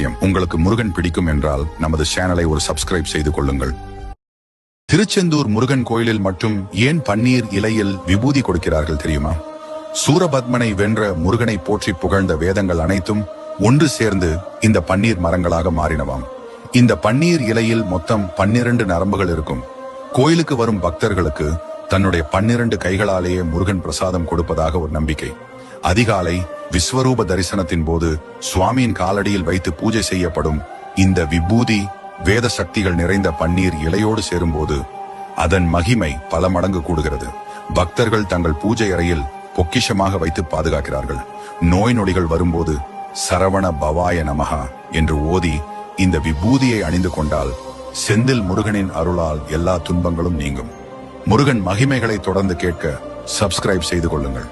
ரகசியம். உங்களுக்கு முருகன் பிடிக்கும் என்றால் நமது சேனலை ஒரு சப்ஸ்கிரைப் செய்து கொள்ளுங்கள். திருச்செந்தூர் முருகன் கோயிலில் மட்டும் ஏன் பன்னீர் இலையில் விபூதி கொடுக்கிறார்கள் தெரியுமா? சூரபத்மனை வென்ற முருகனை போற்றி புகழ்ந்த வேதங்கள் அனைத்தும் ஒன்று சேர்ந்து இந்த பன்னீர் மரங்களாக மாறினவாம். இந்த பன்னீர் இலையில் மொத்தம் 12 நரம்புகள் இருக்கும். கோயிலுக்கு வரும் பக்தர்களுக்கு தன்னுடைய 12 கைகளாலேயே முருகன் பிரசாதம் கொடுப்பதாக ஒரு நம்பிக்கை. அதிகாலை விஸ்வரூப தரிசனத்தின் போது சுவாமியின் காலடியில் வைத்து பூஜை செய்யப்படும் இந்த விபூதி வேத சக்திகள் நிறைந்த பன்னீர் இலையோடு சேரும்போது அதன் மகிமை பல மடங்கு கூடுகிறது. பக்தர்கள் தங்கள் பூஜை அறையில் பொக்கிஷமாக வைத்து பாதுகாக்கிறார்கள். நோய் நொடிகள் வரும்போது சரவண பவாய நமஹா என்று ஓதி இந்த விபூதியை அணிந்து கொண்டால் செந்தில் முருகனின் அருளால் எல்லா துன்பங்களும் நீங்கும். முருகன் மகிமைகளை தொடர்ந்து கேட்க சப்ஸ்கிரைப் செய்து கொள்ளுங்கள்.